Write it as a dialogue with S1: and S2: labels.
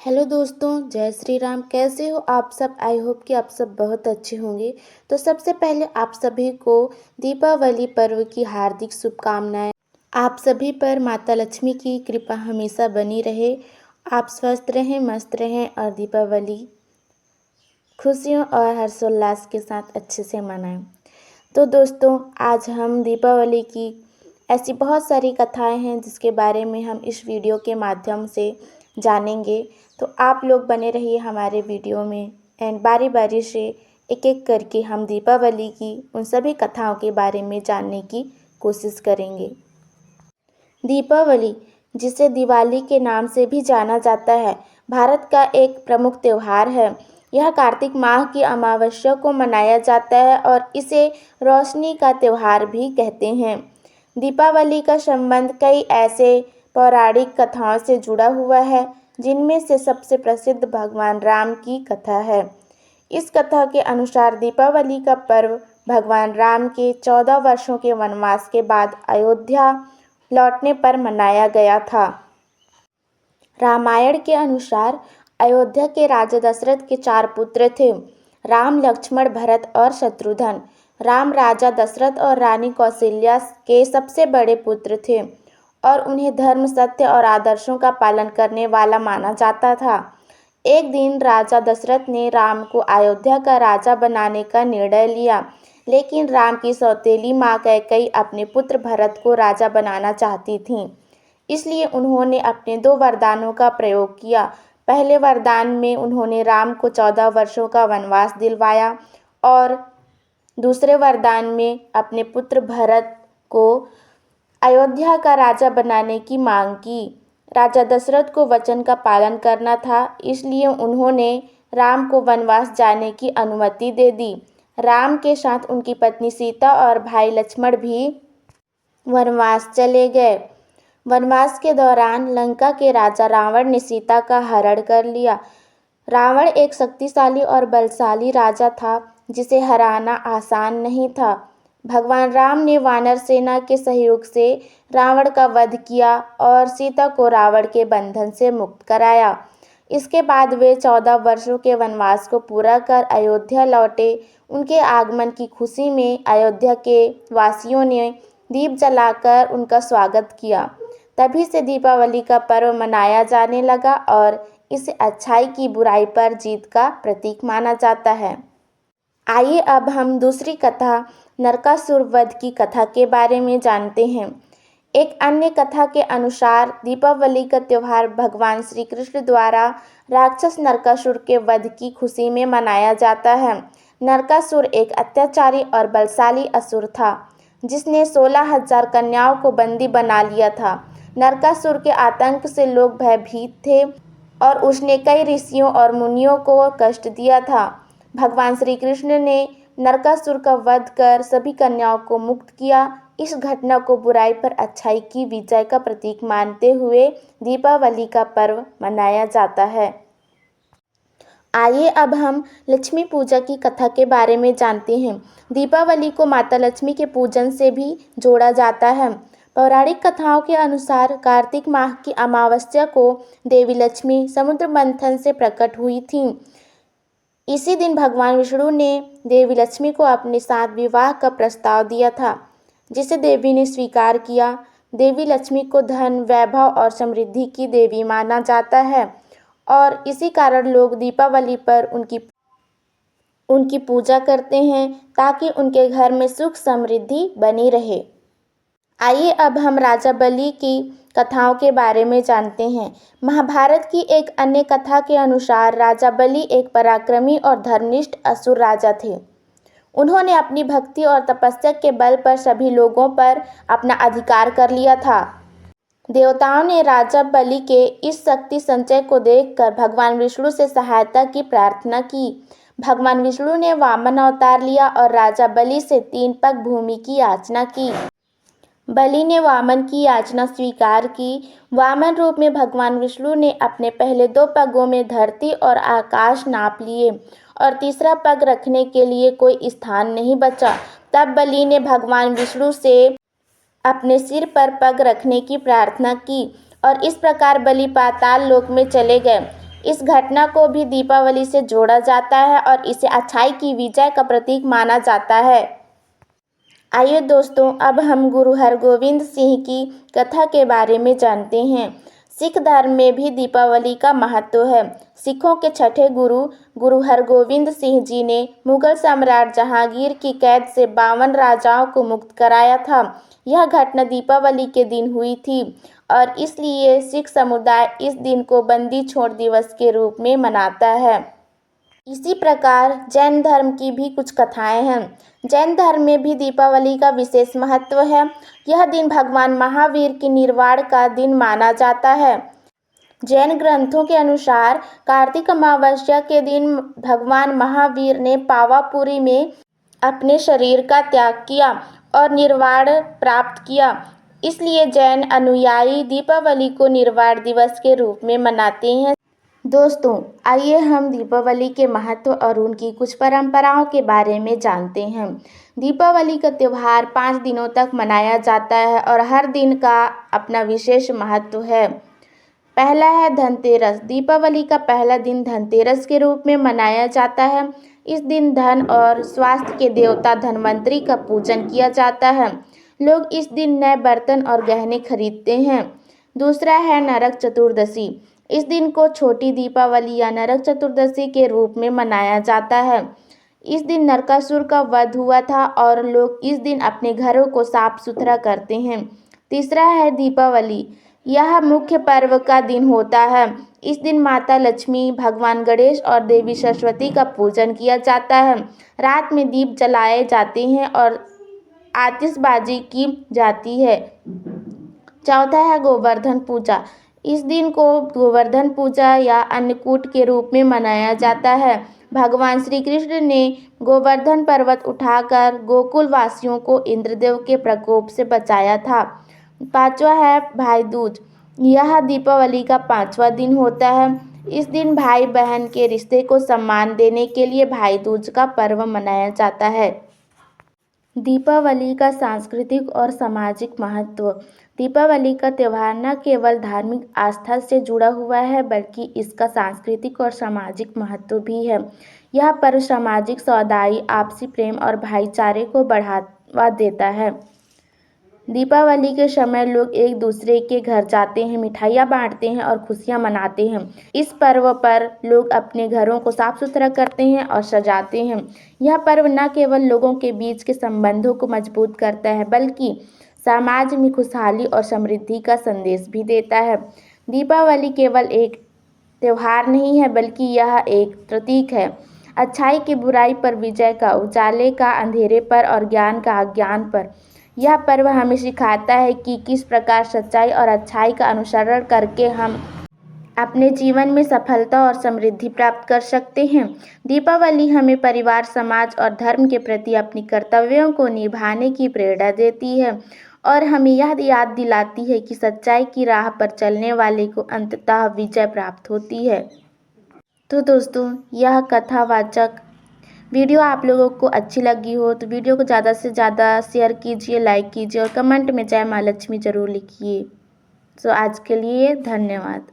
S1: Hello दोस्तों, जय श्री राम। कैसे हो आप सब? आई होप कि आप सब बहुत अच्छे होंगे। तो सबसे पहले आप सभी को दीपावली पर्व की हार्दिक शुभकामनाएं। आप सभी पर माता लक्ष्मी की कृपा हमेशा बनी रहे। आप स्वस्थ रहें, मस्त रहें और दीपावली खुशियों और हर्षोल्लास के साथ अच्छे से मनाएं। तो दोस्तों, आज हम दीपावली की ऐसी बहुत सारी कथाएं हैं जिसके बारे में हम इस वीडियो के माध्यम से जानेंगे। तो आप लोग बने रहिए हमारे वीडियो में एंड बारी बारी से एक एक करके हम दीपावली की उन सभी कथाओं के बारे में जानने की कोशिश करेंगे। दीपावली, जिसे दिवाली के नाम से भी जाना जाता है, भारत का एक प्रमुख त्यौहार है। यह कार्तिक माह की अमावस्या को मनाया जाता है और इसे रोशनी का त्यौहार भी कहते हैं। दीपावली का संबंध कई ऐसे पौराणिक कथाओं से जुड़ा हुआ है, जिनमें से सबसे प्रसिद्ध भगवान राम की कथा है। इस कथा के अनुसार दीपावली का पर्व भगवान राम के 14 वर्षों के वनवास के बाद अयोध्या लौटने पर मनाया गया था। रामायण के अनुसार अयोध्या के राजा दशरथ के 4 पुत्र थे: राम, लक्ष्मण, भरत और शत्रुघ्न। राम राजा दशरथ और रानी कौशल्या के सबसे बड़े पुत्र थे और उन्हें धर्म, सत्य और आदर्शों का पालन करने वाला माना जाता था। एक दिन राजा दशरथ ने राम को अयोध्या का राजा बनाने का निर्णय लिया, लेकिन राम की सौतेली माँ कैकेयी अपने पुत्र भरत को राजा बनाना चाहती थीं। इसलिए उन्होंने अपने 2 वरदानों का प्रयोग किया। पहले वरदान में उन्होंने राम को 14 वर्षों का वनवास दिलवाया और दूसरे वरदान में अपने पुत्र भरत को अयोध्या का राजा बनाने की मांग की। राजा दशरथ को वचन का पालन करना था, इसलिए उन्होंने राम को वनवास जाने की अनुमति दे दी। राम के साथ उनकी पत्नी सीता और भाई लक्ष्मण भी वनवास चले गए। वनवास के दौरान लंका के राजा रावण ने सीता का हरण कर लिया। रावण एक शक्तिशाली और बलशाली राजा था, जिसे हराना आसान नहीं था। भगवान राम ने वानर सेना के सहयोग से रावण का वध किया और सीता को रावण के बंधन से मुक्त कराया। इसके बाद वे 14 वर्षों के वनवास को पूरा कर अयोध्या लौटे। उनके आगमन की खुशी में अयोध्या के वासियों ने दीप जलाकर उनका स्वागत किया। तभी से दीपावली का पर्व मनाया जाने लगा और इसे अच्छाई की बुराई पर जीत का प्रतीक माना जाता है। आइए अब हम दूसरी कथा, नरकासुर वध की कथा के बारे में जानते हैं। एक अन्य कथा के अनुसार दीपावली का त्यौहार भगवान श्री कृष्ण द्वारा राक्षस नरकासुर के वध की खुशी में मनाया जाता है। नरकासुर एक अत्याचारी और बलशाली असुर था, जिसने 16,000 कन्याओं को बंदी बना लिया था। नरकासुर के आतंक से लोग भयभीत थे और उसने कई ऋषियों और मुनियों को कष्ट दिया था। भगवान श्री कृष्ण ने नरकासुर का वध कर सभी कन्याओं को मुक्त किया। इस घटना को बुराई पर अच्छाई की विजय का प्रतीक मानते हुए दीपावली का पर्व मनाया जाता है। आइए अब हम लक्ष्मी पूजा की कथा के बारे में जानते हैं। दीपावली को माता लक्ष्मी के पूजन से भी जोड़ा जाता है। पौराणिक कथाओं के अनुसार कार्तिक माह की अमावस्या को देवी लक्ष्मी समुद्र मंथन से प्रकट हुई थीं। इसी दिन भगवान विष्णु ने देवी लक्ष्मी को अपने साथ विवाह का प्रस्ताव दिया था, जिसे देवी ने स्वीकार किया। देवी लक्ष्मी को धन, वैभव और समृद्धि की देवी माना जाता है और इसी कारण लोग दीपावली पर उनकी पूजा करते हैं, ताकि उनके घर में सुख समृद्धि बनी रहे। आइए अब हम राजा बलि की कथाओं के बारे में जानते हैं। महाभारत की एक अन्य कथा के अनुसार राजा बलि एक पराक्रमी और धर्मनिष्ठ असुर राजा थे। उन्होंने अपनी भक्ति और तपस्या के बल पर सभी लोगों पर अपना अधिकार कर लिया था। देवताओं ने राजा बलि के इस शक्ति संचय को देखकर भगवान विष्णु से सहायता की प्रार्थना की। भगवान विष्णु ने वामन अवतार लिया और राजा बलि से 3 पग भूमि की याचना की। बलि ने वामन की याचना स्वीकार की। वामन रूप में भगवान विष्णु ने अपने पहले 2 पगों में धरती और आकाश नाप लिए और तीसरा पग रखने के लिए कोई स्थान नहीं बचा। तब बलि ने भगवान विष्णु से अपने सिर पर पग रखने की प्रार्थना की और इस प्रकार बलि पाताल लोक में चले गए। इस घटना को भी दीपावली से जोड़ा जाता है और इसे अच्छाई की विजय का प्रतीक माना जाता है। आइए दोस्तों, अब हम गुरु हरगोविंद सिंह की कथा के बारे में जानते हैं। सिख धर्म में भी दीपावली का महत्व है। सिखों के छठे गुरु गुरु हरगोविंद सिंह जी ने मुगल सम्राट जहांगीर की कैद से 52 राजाओं को मुक्त कराया था। यह घटना दीपावली के दिन हुई थी और इसलिए सिख समुदाय इस दिन को बंदी छोड़ दिवस के रूप में मनाता है। इसी प्रकार जैन धर्म की भी कुछ कथाएं हैं। जैन धर्म में भी दीपावली का विशेष महत्व है। यह दिन भगवान महावीर की निर्वाण का दिन माना जाता है। जैन ग्रंथों के अनुसार कार्तिक अमावस्या के दिन भगवान महावीर ने पावापुरी में अपने शरीर का त्याग किया और निर्वाण प्राप्त किया। इसलिए जैन अनुयायी दीपावली को निर्वाण दिवस के रूप में मनाते हैं। दोस्तों, आइए हम दीपावली के महत्व और उनकी कुछ परंपराओं के बारे में जानते हैं। दीपावली का त्यौहार 5 दिनों तक मनाया जाता है और हर दिन का अपना विशेष महत्व है। पहला है धनतेरस। दीपावली का पहला दिन धनतेरस के रूप में मनाया जाता है। इस दिन धन और स्वास्थ्य के देवता धन्वंतरी का पूजन किया जाता है। लोग इस दिन नए बर्तन और गहने खरीदते हैं। दूसरा है नरक चतुर्दशी। इस दिन को छोटी दीपावली या नरक चतुर्दशी के रूप में मनाया जाता है। इस दिन नरकासुर का वध हुआ था और लोग इस दिन अपने घरों को साफ सुथरा करते हैं। तीसरा है दीपावली। यह मुख्य पर्व का दिन होता है। इस दिन माता लक्ष्मी, भगवान गणेश और देवी सरस्वती का पूजन किया जाता है। रात में दीप जलाए जाते हैं और आतिशबाजी की जाती है। चौथा है गोवर्धन पूजा। इस दिन को गोवर्धन पूजा या अन्नकूट के रूप में मनाया जाता है। भगवान श्री कृष्ण ने गोवर्धन पर्वत उठाकर गोकुल वासियों को इंद्रदेव के प्रकोप से बचाया था। पांचवा है भाई दूज। यह दीपावली का 5वां दिन होता है। इस दिन भाई बहन के रिश्ते को सम्मान देने के लिए भाई दूज का पर्व मनाया जाता है। दीपावली का सांस्कृतिक और सामाजिक महत्व। दीपावली का त्यौहार न केवल धार्मिक आस्था से जुड़ा हुआ है बल्कि इसका सांस्कृतिक और सामाजिक महत्व भी है। यह पर्व सामाजिक सौहार्द, आपसी प्रेम और भाईचारे को बढ़ावा देता है। दीपावली के समय लोग एक दूसरे के घर जाते हैं, मिठाइयाँ बांटते हैं और खुशियाँ मनाते हैं। इस पर्व पर लोग अपने घरों को साफ सुथरा करते हैं और सजाते हैं। यह पर्व न केवल लोगों के बीच के संबंधों को मजबूत करता है बल्कि समाज में खुशहाली और समृद्धि का संदेश भी देता है। दीपावली केवल एक त्यौहार नहीं है बल्कि यह एक प्रतीक है अच्छाई की बुराई पर विजय का, उजाले का अंधेरे पर और ज्ञान का अज्ञान पर। यह पर्व हमें सिखाता है कि किस प्रकार सच्चाई और अच्छाई का अनुसरण करके हम अपने जीवन में सफलता और समृद्धि प्राप्त कर सकते हैं। दीपावली हमें परिवार, समाज और धर्म के प्रति अपनी कर्तव्यों को निभाने की प्रेरणा देती है और हमें यह याद दिलाती है कि सच्चाई की राह पर चलने वाले को अंततः विजय प्राप्त होती है। तो दोस्तों, यह कथावाचक वीडियो आप लोगों को अच्छी लगी हो तो वीडियो को ज़्यादा से ज़्यादा शेयर कीजिए, लाइक कीजिए और कमेंट में जय माँ लक्ष्मी ज़रूर लिखिए। तो आज के लिए धन्यवाद।